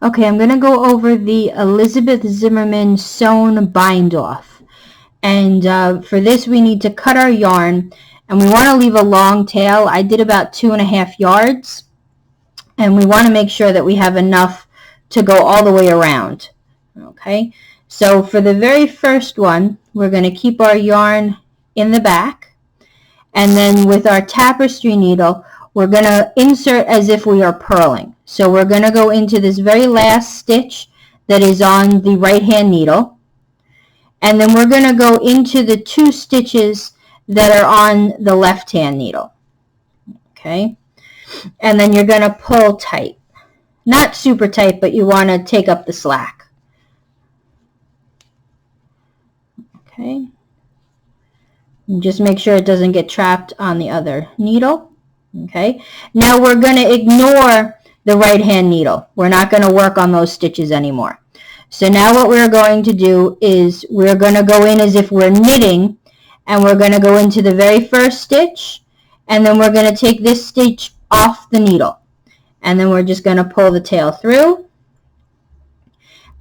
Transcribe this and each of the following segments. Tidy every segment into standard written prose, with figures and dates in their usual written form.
Okay, I'm going to go over the Elizabeth Zimmerman Sewn Bind Off. And for this we need to cut our yarn, and we want to leave a long tail. I did about 2.5 yards, and we want to make sure that we have enough to go all the way around. Okay, so for the very first one, we're going to keep our yarn in the back, and then with our tapestry needle, we're going to insert as if we are purling. So we're going to go into this very last stitch that is on the right hand needle, and then we're going to go into the 2 stitches that are on the left hand needle. Okay, and then you're going to pull tight. Not super tight, but you want to take up the slack. Okay, and just make sure it doesn't get trapped on the other needle. Okay, now we're going to ignore the right hand needle. We're not going to work on those stitches anymore. So now what we're going to do is we're going to go in as if we're knitting, and we're going to go into the very first stitch, and then we're going to take this stitch off the needle, and then we're just going to pull the tail through.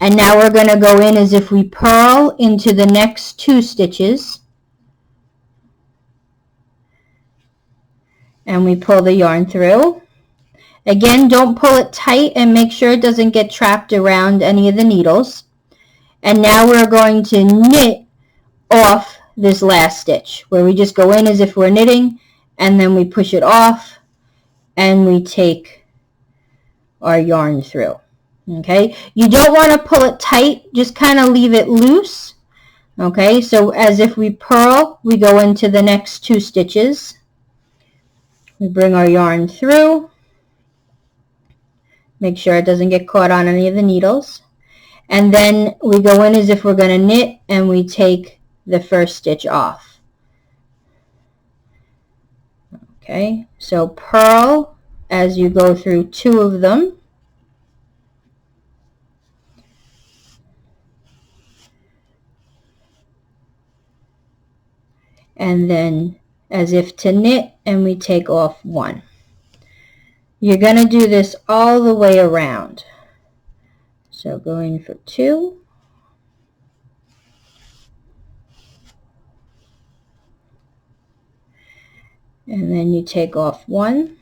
And now we're going to go in as if we purl into the next 2 stitches, and we pull the yarn through. Again, don't pull it tight, and make sure it doesn't get trapped around any of the needles. And now we're going to knit off this last stitch, where we just go in as if we're knitting, and then we push it off, and we take our yarn through. Okay, you don't want to pull it tight, just kind of leave it loose. Okay, so as if we purl, we go into the next 2 stitches. We bring our yarn through. Make sure it doesn't get caught on any of the needles. And then we go in as if we're going to knit, and we take the first stitch off. Okay, so purl as you go through 2 of them. And then as if to knit, and we take off 1. You're going to do this all the way around. So go in for 2. And then you take off 1.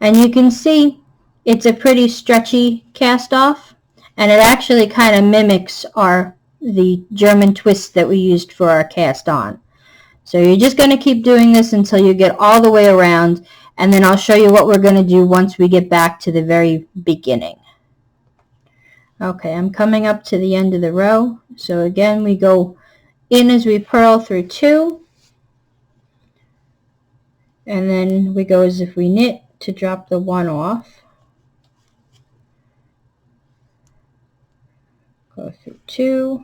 And you can see it's a pretty stretchy cast off, and it actually kind of mimics the German twist that we used for our cast on. So you're just going to keep doing this until you get all the way around, and then I'll show you what we're going to do once we get back to the very beginning. Okay, I'm coming up to the end of the row. So again, we go in as we purl through 2, and then we go as if we knit to drop the 1 off. Go through 2,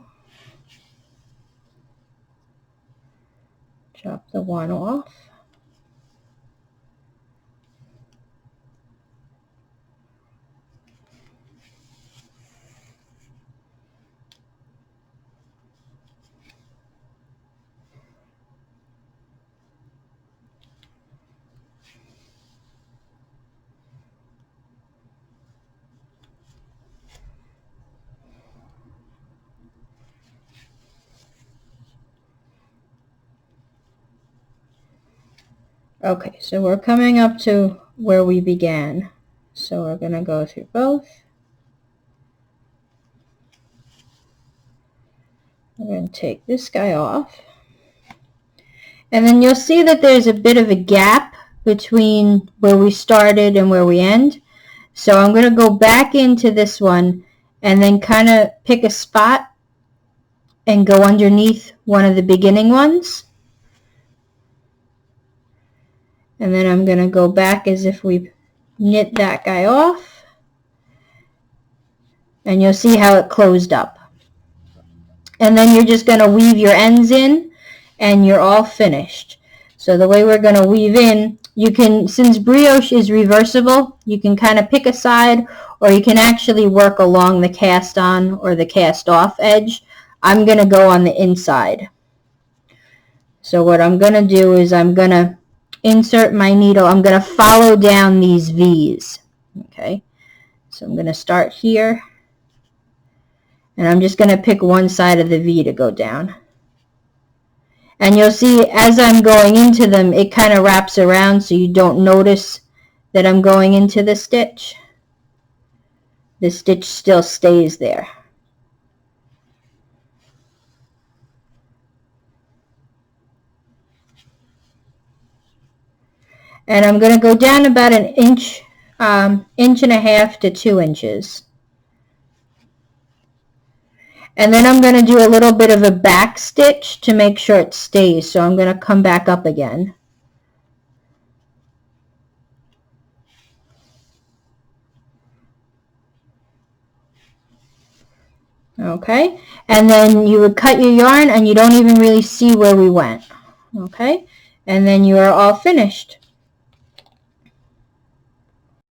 drop the 1 off. Okay, so we're coming up to where we began. So we're going to go through both. We're going to take this guy off. And then you'll see that there's a bit of a gap between where we started and where we end. So I'm going to go back into this one and then kind of pick a spot and go underneath one of the beginning ones. And then I'm going to go back as if we knit that guy off. And you'll see how it closed up. And then you're just going to weave your ends in, and you're all finished. So the way we're going to weave in, you can, since brioche is reversible, you can kind of pick a side, or you can actually work along the cast on or the cast off edge. I'm going to go on the inside. So what I'm going to do is I'm going to insert my needle, I'm going to follow down these V's. Okay, so I'm going to start here, and I'm just going to pick one side of the V to go down. And you'll see as I'm going into them, it kind of wraps around so you don't notice that I'm going into the stitch. The stitch still stays there. And I'm going to go down about an inch, inch and a half to 2 inches. And then I'm going to do a little bit of a back stitch to make sure it stays. So I'm going to come back up again. Okay, and then you would cut your yarn and you don't even really see where we went. Okay, and then you are all finished.